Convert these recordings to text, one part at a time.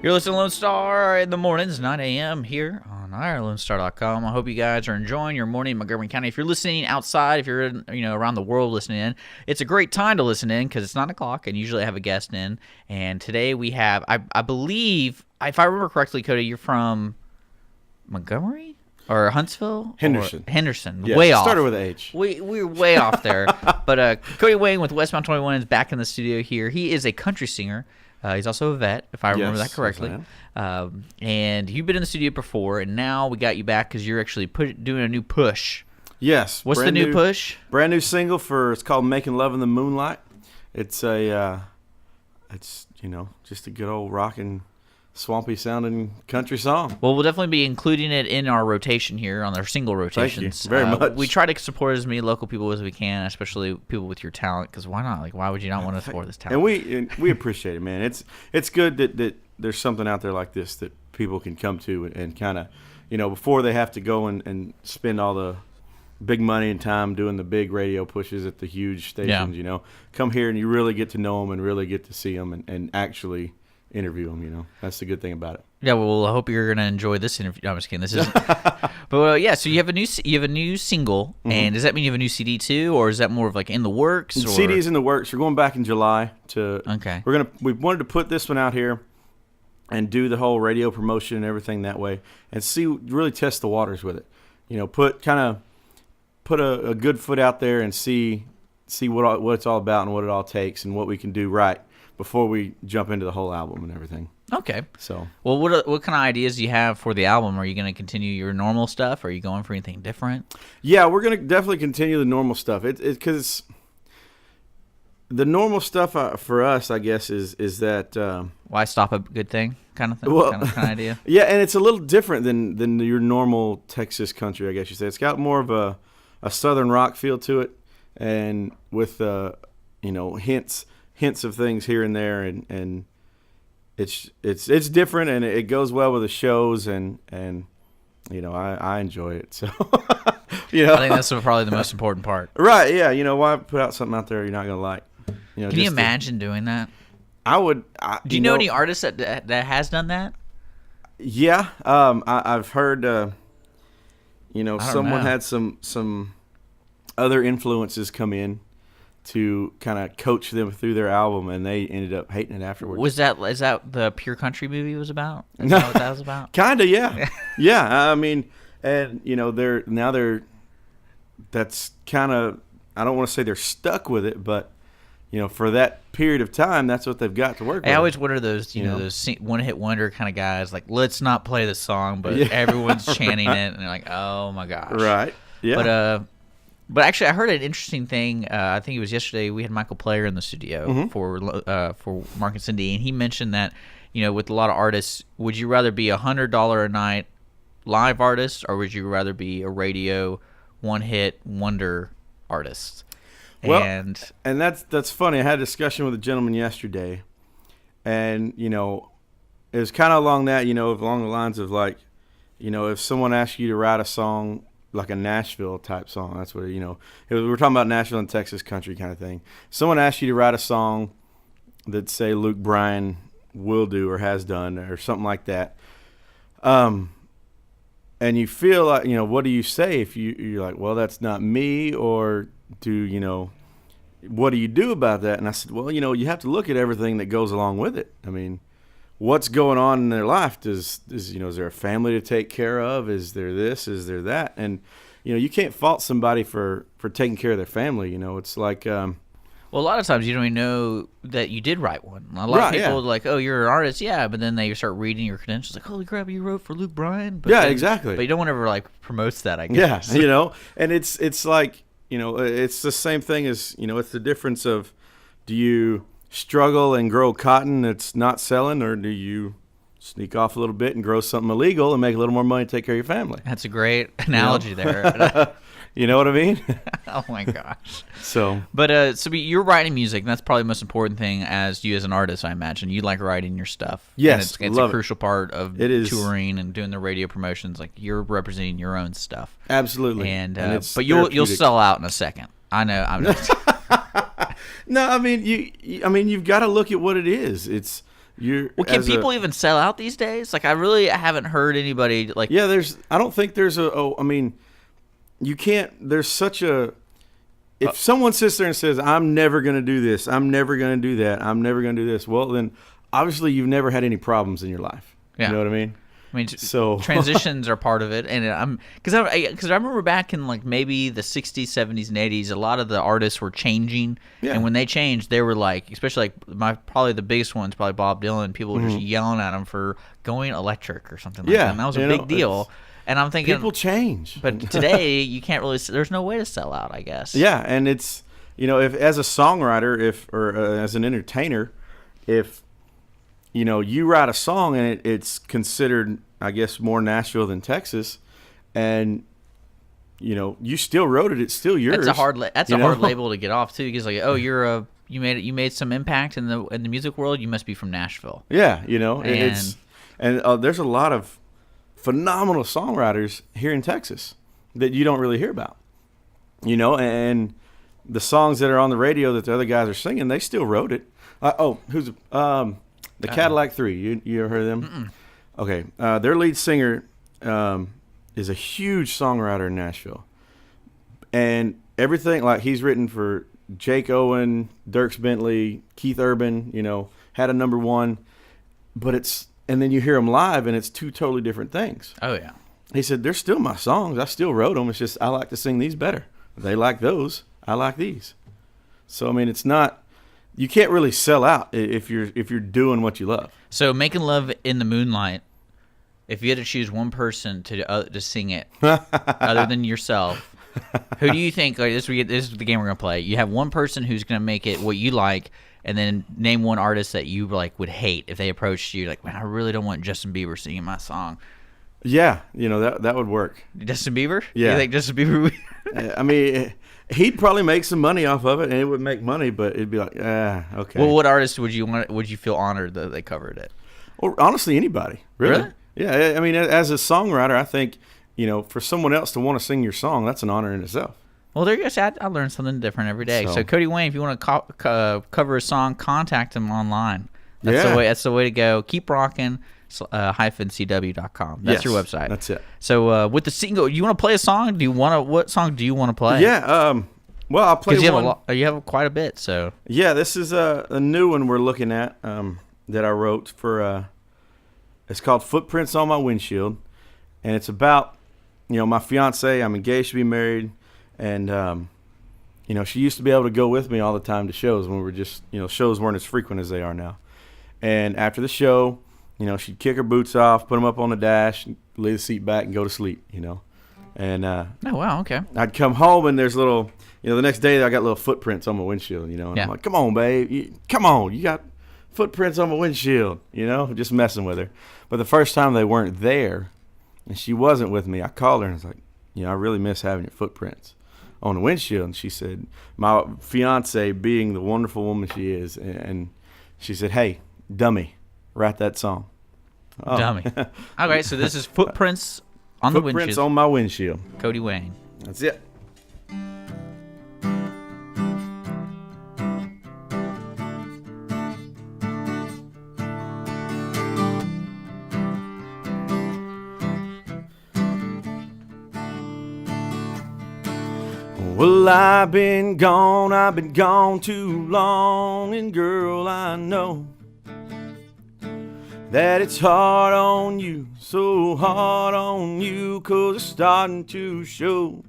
You're listening to Lone Star in the mornings, 9 a.m. here on IRLoneStar.com. I hope you guys are enjoying your morning in Montgomery County. If you're listening outside, if you're around the world listening in, it's a great time to listen in because it's 9 o'clock and usually I have a guest in. And today we have, I believe, if I remember correctly, Cody, you're from Montgomery? Or Huntsville? Henderson. Or Henderson. Yes, way off. Started with an H. We're way off there. But Cody Wayne with Westbound 21 is back in the studio here. He is a country singer. He's also a vet, if I remember that correctly. And you've been in the studio before, and now we got you back because you're actually doing a new push. Yes. What's the new push? Brand new single it's called Making Love in the Moonlight. It's just a good old rockin', swampy sounding country song. Well, we'll definitely be including it in our rotation here, on our single rotations. Thank you very much. We try to support as many local people as we can, especially people with your talent, because why not? Like, why would you not want to support this talent? And we appreciate it, man. It's good that there's something out there like this that people can come to and kind of, before they have to go and spend all the big money and time doing the big radio pushes at the huge stations, come here and you really get to know them and really get to see them and actually interview them. That's the good thing about it. Yeah, well, I hope you're gonna enjoy this interview. No, I'm just kidding. This isn't. But yeah, so you have a new single, and does that mean you have a new CD too, or is that more of like in the works? The CD's in the works. We're going back in July to. Okay. We wanted to put this one out here, and do the whole radio promotion and everything that way, and really test the waters with it. Put a good foot out there and see what it's all about and what it all takes and what we can do right before we jump into the whole album and everything. Okay. So, well, what kind of ideas do you have for the album? Are you going to continue your normal stuff? Or are you going for anything different? Yeah, we're going to definitely continue the normal stuff. Because the normal stuff for us, I guess, is that why stop a good thing kind of thing, kind of idea. Yeah, and it's a little different than your normal Texas country, I guess you say. It's got more of a southern rock feel to it, and with hints of things here and there, and it's different, and it goes well with the shows, and I enjoy it. So I think that's probably the most important part. Right? Yeah. Why put out something out there you're not gonna like? Can you imagine doing that? I would. Do you know any artists that has done that? Yeah. I've heard. Someone had some other influences come in to kind of coach them through their album, and they ended up hating it afterwards. Is that the Pure Country movie was about? Is that what that was about? Kinda, yeah. Yeah, I mean, and they're that's kind of, I don't want to say they're stuck with it, but for that period of time, that's what they've got to work with. I always wonder those those one-hit wonder kind of guys, like, let's not play the song, but everyone's chanting it, and they're like, oh my gosh. Right. Yeah. But actually, I heard an interesting thing. I think it was yesterday. We had Michael Player in the studio for Mark and Cindy, and he mentioned that with a lot of artists, would you rather be $100 a night live artist, or would you rather be a radio one-hit wonder artist? Well, and that's funny. I had a discussion with a gentleman yesterday, and it was kind of along the lines of like, if someone asked you to write a song, like a Nashville type song. That's what we're talking about, Nashville and Texas country kind of thing. Someone asked you to write a song that, say, Luke Bryan will do or has done or something like that. And you feel like, what do you say if you're like, well, that's not me, or what do you do about that? And I said, well, you have to look at everything that goes along with it. I mean, what's going on in their life? Is there a family to take care of? Is there this? Is there that? And you can't fault somebody for taking care of their family. It's like well, a lot of times you don't even know that you did write one. A lot of people are like, oh, you're an artist, yeah, but then they start reading your credentials, like, holy crap, you wrote for Luke Bryan. But exactly. But you don't want to ever like promotes that, I guess. Yeah, and it's like it's the same thing as it's the difference of, do you struggle and grow cotton that's not selling, or do you sneak off a little bit and grow something illegal and make a little more money to take care of your family? That's a great analogy there. You know what I mean? Oh my gosh. So you're writing music, and that's probably the most important thing as an artist, I imagine. You like writing your stuff. Yes, and it's a crucial part of touring and doing the radio promotions. Like, you're representing your own stuff. Absolutely. And but you'll sell out in a second. I know. I'm just No, I mean you've got to look at what it is. It's Well, can people even sell out these days? Like, I haven't heard anybody like. Yeah, I don't think there's I mean, you can't. There's such a. If someone sits there and says, "I'm never going to do this. I'm never going to do that. I'm never going to do this," well, then obviously you've never had any problems in your life. Yeah. You know what I mean? I mean, so transitions are part of it, and because I remember back in like maybe the 60s, 70s, and 80s, a lot of the artists were changing, and when they changed, they were like, especially like probably the biggest ones, probably Bob Dylan. People were just yelling at him for going electric or something like that. And that was a big deal. And I'm thinking people change, but today you can't really. There's no way to sell out, I guess. Yeah, and it's if as a songwriter, or as an entertainer, if you write a song and it's considered, I guess, more Nashville than Texas, and you still wrote it. It's still yours. That's a hard label to get off too, because like, oh, you made some impact in the music world. You must be from Nashville. Yeah, and there's a lot of phenomenal songwriters here in Texas that you don't really hear about. And the songs that are on the radio that the other guys are singing, they still wrote it. Who's the Cadillac 3, you ever heard of them? Mm-mm. Okay. Their lead singer is a huge songwriter in Nashville. And everything, like he's written for Jake Owen, Dierks Bentley, Keith Urban, had a number one. And then you hear them live and it's two totally different things. Oh, yeah. He said, they're still my songs. I still wrote them. It's just I like to sing these better. They like those. I like these. So, I mean, it's not... You can't really sell out if you're doing what you love. So, Making Love in the Moonlight, if you had to choose one person to sing it other than yourself, who do you think? Like, this is the game we're gonna play. You have one person who's gonna make it what you like, and then name one artist that you like would hate if they approached you. Like, man, I really don't want Justin Bieber singing my song. Yeah, that would work. Justin Bieber? Yeah. You think Justin Bieber? I mean, he'd probably make some money off of it, and it would make money, but it'd be like, okay. Well, what artist would you feel honored that they covered it? Well, honestly, anybody. Really? Yeah, I mean, as a songwriter, I think, for someone else to want to sing your song, that's an honor in itself. Well, there you go. I learn something different every day. So Cody Wayne, if you want to cover a song, contact him online. That's the way to go. Keep rocking. -cw.com. That's your website. That's it. So with the single, you want to play a song? What song do you want to play? Yeah. Well, I'll play one. You have quite a bit. So yeah, this is a new one we're looking at that I wrote for. It's called "Footprints on My Windshield," and it's about my fiance. I'm engaged to be married, and she used to be able to go with me all the time to shows when we were just shows weren't as frequent as they are now. And after the show, she'd kick her boots off, put them up on the dash, lay the seat back, and go to sleep, And oh, wow, okay. I'd come home, and there's little, the next day I got little footprints on my windshield, and I'm like, come on, babe. Come on. You got footprints on my windshield, just messing with her. But the first time they weren't there, and she wasn't with me, I called her, and I was like, I really miss having your footprints on the windshield. And she said, my fiance, being the wonderful woman she is, and she said, hey, dummy, write that song. Oh. Dummy. Okay, so this is Footprints on the Windshield. Footprints on my windshield. Cody Wayne. That's it. Well, I've been gone too long, and girl, I know that it's hard on you, so hard on you, 'cause it's starting to show.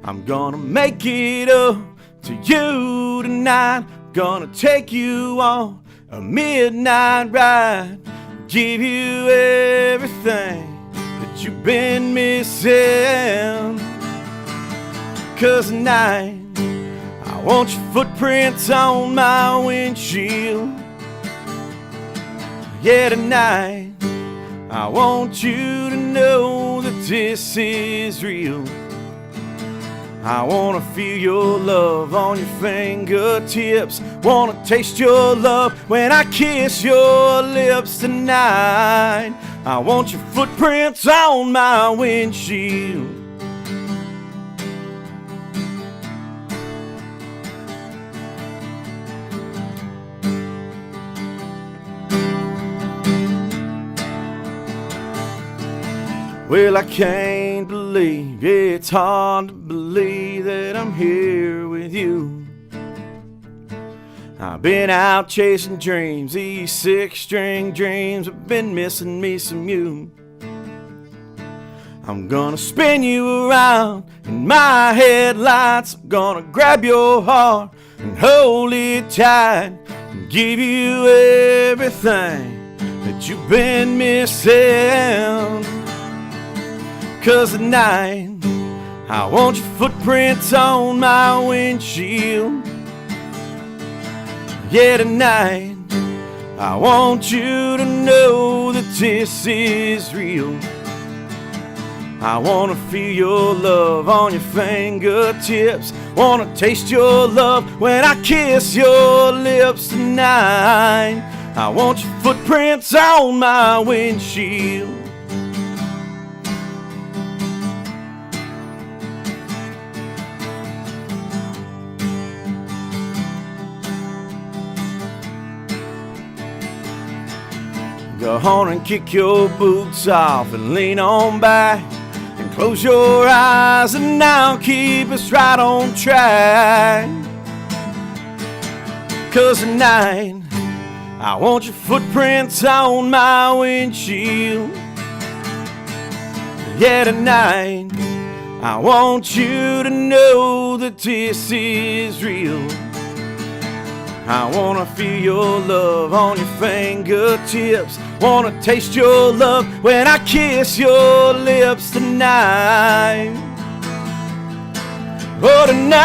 I'm gonna make it up to you tonight, gonna take you on a midnight ride, give you everything that you've been missing. 'Cause tonight, I want your footprints on my windshield. Yeah, tonight, I want you to know that this is real. I wanna feel your love on your fingertips, wanna taste your love when I kiss your lips tonight. I want your footprints on my windshield. Well, I can't believe, it's hard to believe that I'm here with you. I've been out chasing dreams, these 6-string dreams have been missing me some you. I'm gonna spin you around in my headlights. I'm gonna grab your heart and hold it tight and give you everything that you've been missing. 'Cause tonight I want your footprints on my windshield. Yeah, tonight I want you to know that this is real. I wanna feel your love on your fingertips. Wanna taste your love when I kiss your lips tonight. I want your footprints on my windshield. Go on and kick your boots off and lean on back. Close your eyes and now keep us right on track. 'Cause tonight I want your footprints on my windshield. Yeah, tonight I want you to know that this is real. I wanna feel your love on your fingertips. Wanna taste your love when I kiss your lips tonight. Oh, tonight,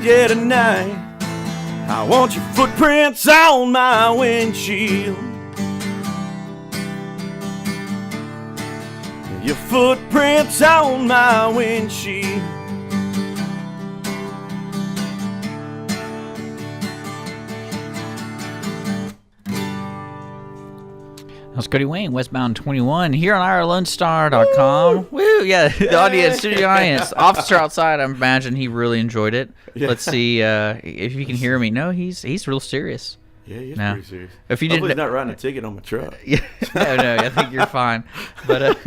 yeah, tonight I want your footprints on my windshield. Your footprints on my windshield. That's Cody Wayne, Westbound 21, here on OurLoneStar.com. Woo! Yeah, the audience, studio audience. Officer outside, I imagine he really enjoyed it. Yeah. Let's see if you can hear me. No, he's real serious. Yeah, he's pretty serious. If you Hopefully he's not writing a ticket on my truck. Yeah, no, I think you're fine. But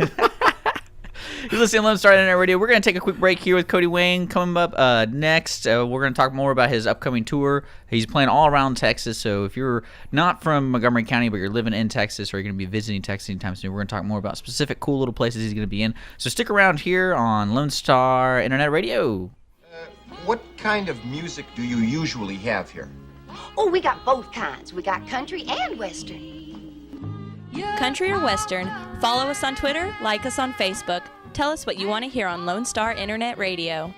you're listening to Lone Star Internet Radio. We're going to take a quick break here with Cody Wayne. Coming up next, we're going to talk more about his upcoming tour. He's playing all around Texas, so if you're not from Montgomery County but you're living in Texas or you're going to be visiting Texas anytime soon, we're going to talk more about specific cool little places he's going to be in. So stick around here on Lone Star Internet Radio. What kind of music do you usually have here? Oh, we got both kinds. We got country and western. Country or western, follow us on Twitter, like us on Facebook. Tell us what you want to hear on Lone Star Internet Radio.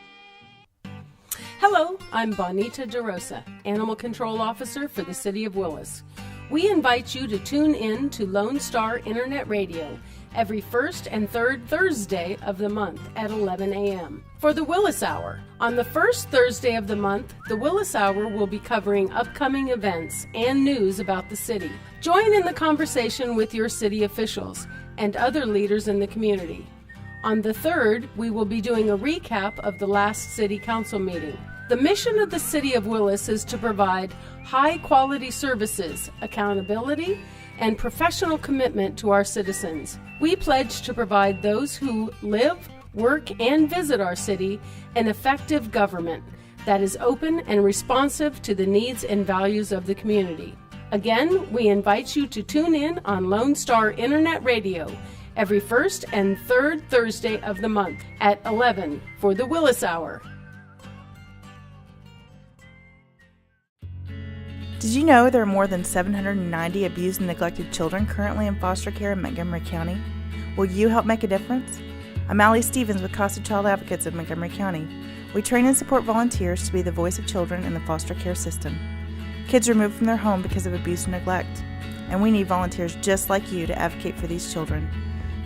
Hello, I'm Bonita DeRosa, Animal Control Officer for the City of Willis. We invite you to tune in to Lone Star Internet Radio every first and third Thursday of the month at 11 a.m. for the Willis Hour. On the first Thursday of the month, the Willis Hour will be covering upcoming events and news about the city. Join in the conversation with your city officials and other leaders in the community. On the 3rd, we will be doing a recap of the last City Council meeting. The mission of the City of Willis is to provide high-quality services, accountability, and professional commitment to our citizens. We pledge to provide those who live, work, and visit our city an effective government that is open and responsive to the needs and values of the community. Again, we invite you to tune in on Lone Star Internet Radio every first and third Thursday of the month at 11 for the Willis Hour. Did you know there are more than 790 abused and neglected children currently in foster care in Montgomery County? Will you help make a difference? I'm Allie Stevens with Casa Child Advocates of Montgomery County. We train and support volunteers to be the voice of children in the foster care system. Kids removed from their home because of abuse and neglect, and we need volunteers just like you to advocate for these children.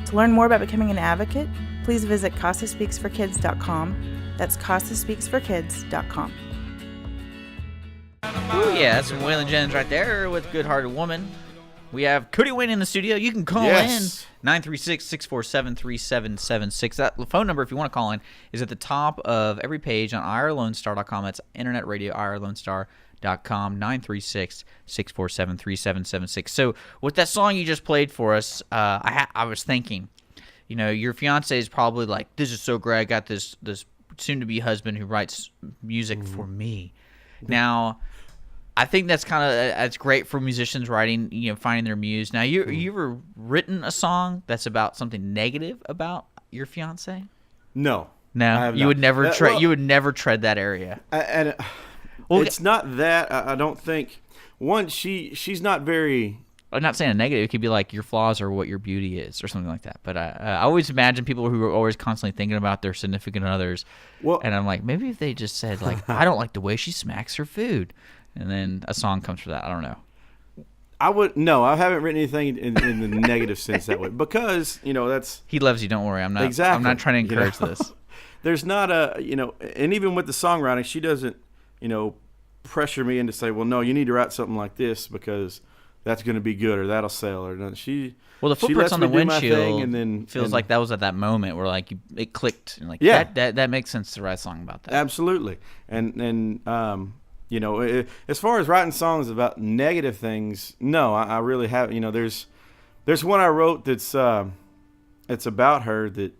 To learn more about becoming an advocate, please visit CasaSpeaksForKids.com. That's CasaSpeaksForKids.com. Oh yeah, that's some Waylon Jennings right there with Good Hearted Woman. We have Cody Wayne in the studio. You can call in 936-647-3776. That phone number, if you want to call in, is at the top of every page on OurLoneStar.com. That's Internet Radio, OurLoneStar.com. com 936-647-3776. So with that song you just played for us, I was thinking, your fiance is probably like, this is so great. I got this soon-to-be husband who writes music for me. Now, I think that's great for musicians writing, finding their muse. Now, you ever written a song that's about something negative about your fiance? No, you would never tread. You would never tread that area. And it's not that. I don't think. One, she's not very. I'm not saying a negative. It could be like your flaws are what your beauty is, or something like that. But I always imagine people who are always constantly thinking about their significant others. Well, and I'm like, maybe if they just said like, I don't like the way she smacks her food, and then a song comes for that. I don't know. I haven't written anything in the negative sense that way, because that's he loves you. Don't worry, I'm not. Exactly. I'm not trying to encourage this. There's not and even with the songwriting, she doesn't pressure me into say, well, no, you need to write something like this because that's going to be good or that'll sell or no. The footprints on the windshield and then feels like that was at that moment where like it clicked and like that makes sense to write a song about that. Absolutely, and as far as writing songs about negative things, no, I really haven't. There's one I wrote that's it's about her that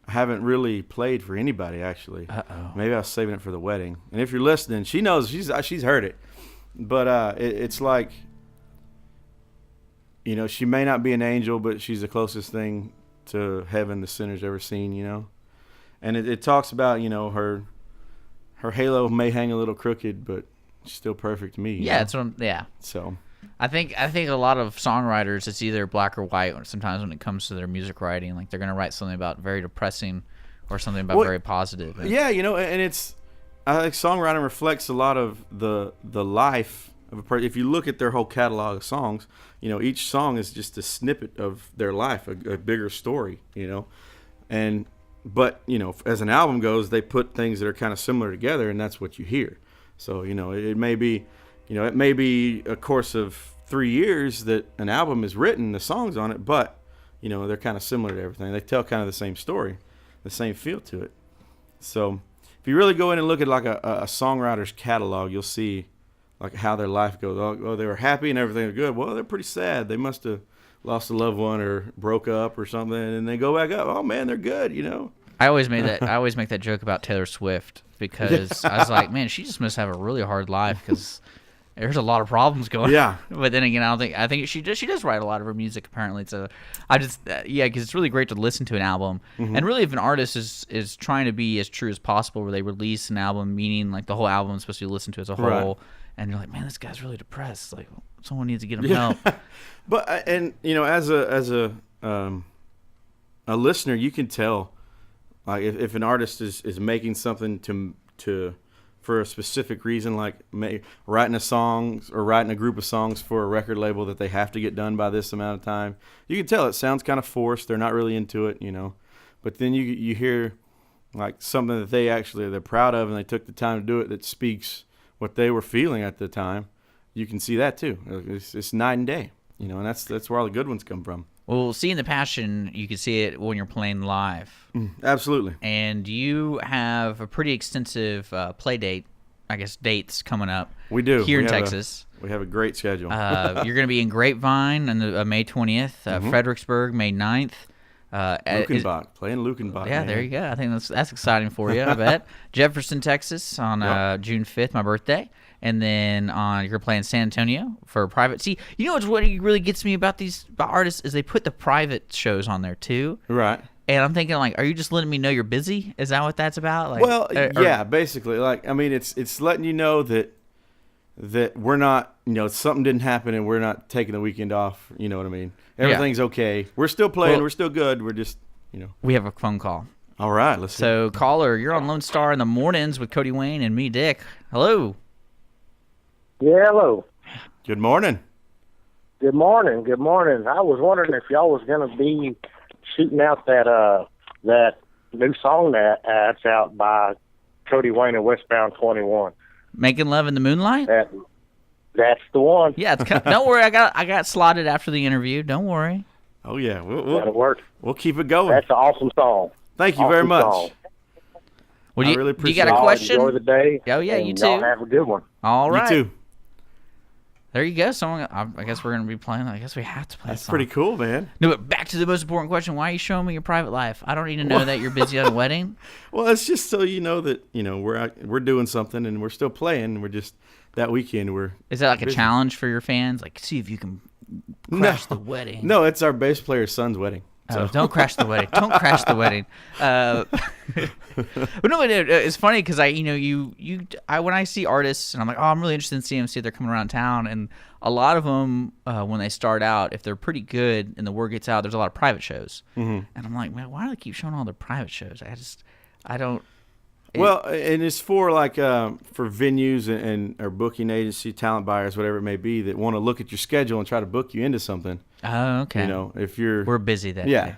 I haven't really played for anybody actually. Maybe I was saving it for the wedding. And if you're listening, she knows, she's heard it, but it's like, she may not be an angel, but she's the closest thing to heaven the sinner's ever seen. And it talks about her halo may hang a little crooked, but still perfect to me. Yeah, that's what So I think a lot of songwriters, it's either black or white. Sometimes when it comes to their music writing, like they're going to write something about very depressing or something about very positive. Yeah, and I think songwriting reflects a lot of the life of a person. If you look at their whole catalog of songs, each song is just a snippet of their life, a bigger story, But as an album goes, they put things that are kind of similar together, and that's what you hear. So it may be a course of 3 years that an album is written, the songs on it, but they're kind of similar to everything. They tell kind of the same story, the same feel to it. So if you really go in and look at like a songwriter's catalog, you'll see like how their life goes. Oh, they were happy and everything was good. Well, they're pretty sad. They must have lost a loved one or broke up or something, and they go back up. Oh man, they're good. I always make that joke about Taylor Swift because I was like, man, she just must have a really hard life because there's a lot of problems going. Yeah. But then again, I think she does write a lot of her music apparently. So I just because it's really great to listen to an album, and really if an artist is trying to be as true as possible, where they release an album, meaning like the whole album is supposed to be listened to as a whole, right. And you're like, man, this guy's really depressed. Like someone needs to get him help. But as a listener, you can tell. Like if an artist is making something to for a specific reason, like writing a song or writing a group of songs for a record label that they have to get done by this amount of time, you can tell it sounds kind of forced. They're not really into it, But then you hear like something that they're proud of and they took the time to do it that speaks what they were feeling at the time. You can see that too. It's night and day, and that's where all the good ones come from. Well, seeing the passion, you can see it when you're playing live. Absolutely. And you have a pretty extensive play date, dates coming up. We do. Here in Texas. We have a great schedule. You're going to be in Grapevine on May 20th, Fredericksburg, May 9th. Lukenbach, playing Lukenbach. Yeah, there you go. I think that's exciting for you, I bet. Jefferson, Texas on June 5th, my birthday. And then you're playing San Antonio for a private. See, what really gets me about artists is they put the private shows on there too. Right. And I'm thinking, like, are you just letting me know you're busy? Is that what that's about? Like, well, yeah, basically. Like, I mean, it's letting you know that we're not, something didn't happen and we're not taking the weekend off. You know what I mean? Everything's okay. We're still playing. We're still good. We're just, We have a phone call. All right. Let's So, caller, you're on Lone Star in the mornings with Cody Wayne and me, Dick. Hello. Yeah, hello. Good morning. Good morning. Good morning. I was wondering if y'all was going to be shooting out that new song that's out by Cody Wayne and Westbound 21. Making Love in the Moonlight? That's the one. Yeah, don't worry. I got slotted after the interview. Don't worry. Oh yeah, that'll work. We'll keep it going. That's an awesome song. Thank you very much. Song. Well, I really appreciate you got a question? Enjoy the day. Oh yeah, you too. Y'all have a good one. All right. You too. There you go. I guess we're gonna be playing. I guess we have to play. That's pretty cool, man. No, but back to the most important question: why are you showing me your private life? I don't need to know that you're busy at a wedding. Well, it's just so you know that we're doing something and we're still playing. We're just that weekend Is that like busy. a challenge for your fans? Like, see if you can crash the wedding. No, it's our bass player's son's wedding. So. Don't crash the wedding. Don't crash the wedding. But no, it's funny because when I see artists and I'm like, oh, I'm really interested in seeing them, see if they're coming around town, and a lot of them when they start out, if they're pretty good and the word gets out, there's a lot of private shows, and I'm like, man, why do they keep showing all their private shows? I don't. Well, and it's for like for venues and or booking agency, talent buyers, whatever it may be, that want to look at your schedule and try to book you into something. Oh, okay. If we're busy that yeah. day.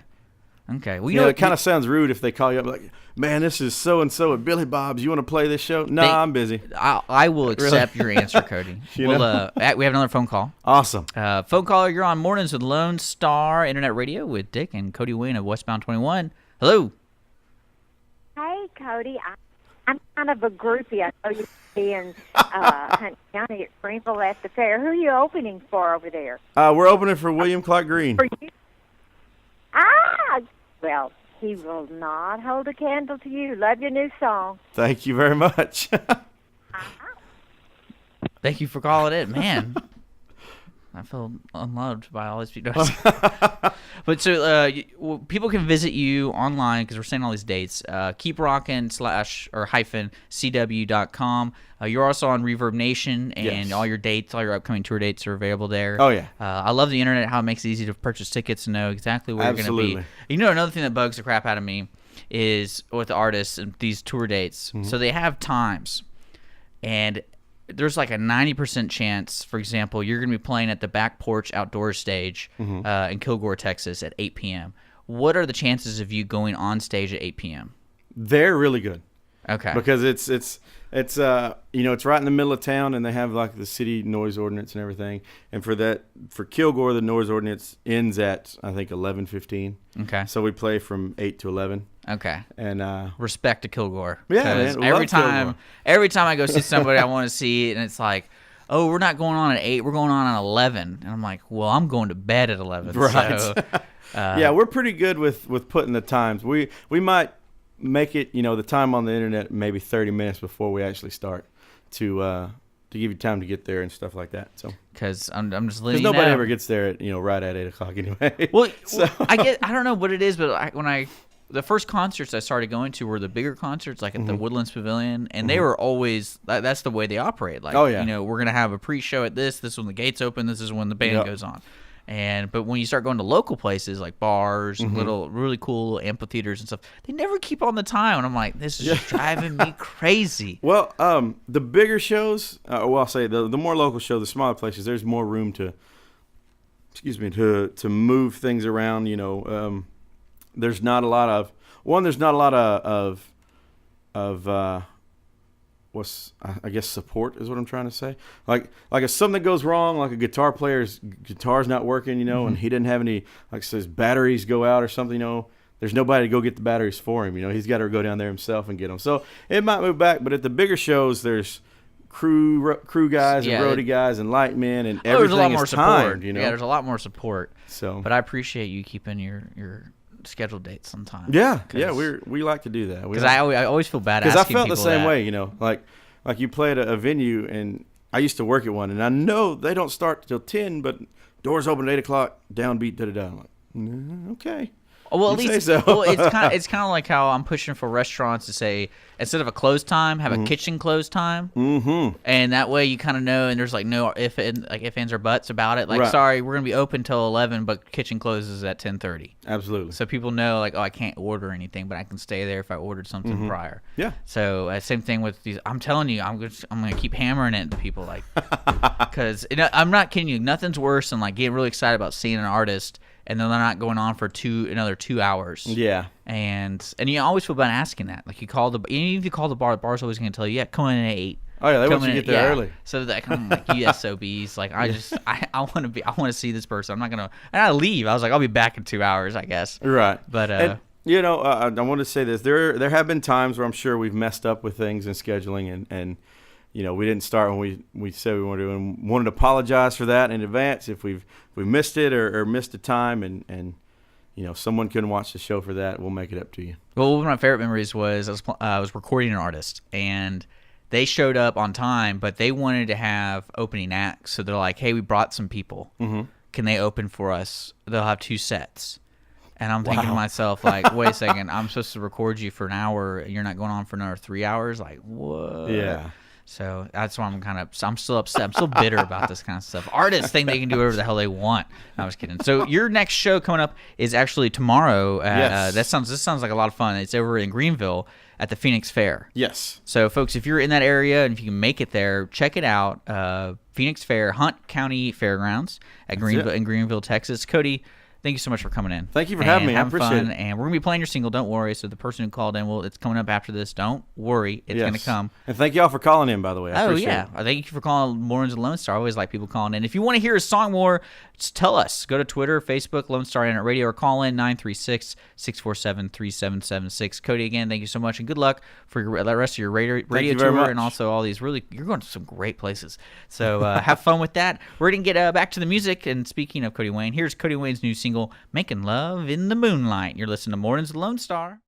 Okay. Well, it kind of sounds rude if they call you up like, man, this is so and so at Billy Bob's. You want to play this show? No, I'm busy. I will accept your answer, Cody. We have another phone call. Awesome. Phone caller, you're on Mornings with Lone Star Internet Radio with Dick and Cody Wayne of Westbound 21. Hello. Hey, Cody. I'm kind of a groupie. I know you be in Hunt County at Springfield at the fair. Who are you opening for over there? We're opening for William Clark Green. For you? Well, he will not hold a candle to you. Love your new song. Thank you very much. Thank you for calling in, man. I feel unloved by all these people. But so people can visit you online because we're saying all these dates. keeprockin/cw.com. You're also on Reverb Nation, and all your dates, all your upcoming tour dates are available there. Oh, yeah. I love the internet, how it makes it easy to purchase tickets and know exactly where you're going to be. Another thing that bugs the crap out of me is with the artists and these tour dates. Mm-hmm. So they have times, and there's like a 90% chance, for example, you're going to be playing at the Back Porch Outdoor Stage in Kilgore, Texas at 8 p.m. What are the chances of you going on stage at 8 p.m.? They're really good. Okay. Because it's it's right in the middle of town, and they have like the city noise ordinance and everything. And for Kilgore, the noise ordinance ends at I think 11:15. Okay. So we play from 8 to 11. Okay. And respect to Kilgore. Yeah, man. Every time I go see somebody I want to see, and it's like, oh, we're not going on at 8, we're going on at 11, and I'm like, well, I'm going to bed at 11. Right. So, yeah, we're pretty good with putting the times. We might make it, the time on the internet maybe 30 minutes before we actually start to give you time to get there and stuff like that. So because I'm just letting you know. Because nobody know. ever gets there at right at 8 o'clock anyway. Well, I don't know what it is, but the first concerts I started going to were the bigger concerts, like at the Woodlands Pavilion, and they were always that's the way they operate. Like, we're gonna have a pre-show at this is when the gates open, this is when the band goes on. But when you start going to local places like bars, little really cool amphitheaters and stuff, they never keep on the time, and I'm like, this is just driving me crazy. Well, the bigger shows, I'll say the more local shows, the smaller places, there's more room to move things around. There's not a lot of support is what I'm trying to say. Like if something goes wrong, like a guitar player's guitar's not working, and he didn't have any, like says batteries go out or something, there's nobody to go get the batteries for him. He's got to go down there himself and get them. So it might move back, but at the bigger shows, there's crew guys and roadie guys and light men and everything. There's a lot more timed, support. Yeah, there's a lot more support. So, but I appreciate you keeping your scheduled dates sometimes. Yeah, we like to do that. Because I always feel bad asking because I felt people the same that. way, like you play at a venue, and I used to work at one, and I know they don't start till 10, but doors open at 8 o'clock, downbeat, da-da-da. I'm like, okay. Well, at You least say so. it's kind of like how I'm pushing for restaurants to say, instead of a close time, have a kitchen close time, and that way you kind of know, and there's like no ifs, ands, or buts about it. Like, sorry, we're gonna be open till 11, but kitchen closes at 10:30. Absolutely. So people know, like, oh, I can't order anything, but I can stay there if I ordered something prior. Yeah. So same thing with these. I'm telling you, I'm gonna keep hammering it to people, like, because I'm not kidding you. Nothing's worse than like getting really excited about seeing an artist, and then they're not going on for another 2 hours. Yeah. And you always feel bad asking that. Like, even if you call the bar's always going to tell you, yeah, come in at 8. Oh yeah, they want you to get there early. So that I'm like, you SOBs. Like, I want to see this person. I'm not gonna. And I leave. I was like, I'll be back in 2 hours, I guess. Right. But I want to say this. There have been times where I'm sure we've messed up with things and scheduling, and we didn't start when we said we wanted to, and wanted to apologize for that in advance if we missed it or missed a time, and someone couldn't watch the show for that. We'll make it up to you. Well, one of my favorite memories was I was recording an artist, and they showed up on time, but they wanted to have opening acts. So they're like, hey, we brought some people. Mm-hmm. Can they open for us? They'll have 2 sets. And I'm thinking to myself, like, wait a second, I'm supposed to record you for an hour, and you're not going on for another 3 hours? Like, what? Yeah. So that's why I'm still upset. I'm still bitter about this kind of stuff. Artists think they can do whatever the hell they want. No, I was kidding. So your next show coming up is actually tomorrow. Yes. This sounds like a lot of fun. It's over in Greenville at the Phoenix Fair. Yes. So, folks, if you're in that area and if you can make it there, check it out. Phoenix Fair, Hunt County Fairgrounds in Greenville, Texas. Cody, thank you so much for coming in. Thank you for having me. I appreciate fun. it. And we're going to be playing your single, Don't Worry. So the person who called in, it's coming up after this. Don't worry. It's going to come. And thank y'all for calling in, by the way. I appreciate it. Thank you for calling Mornings of Lone Star. I always like people calling in. If you want to hear a song more, just tell us. Go to Twitter, Facebook, Lone Star Internet Radio, or call in 936-647-3776. Cody, again, thank you so much, and good luck for the rest of your radio tour and also all these you're going to some great places. So have fun with that. We're going to get back to the music, and speaking of Cody Wayne, here's Cody Wayne's new single, Making Love in the Moonlight. You're listening to Mornings of Lone Star.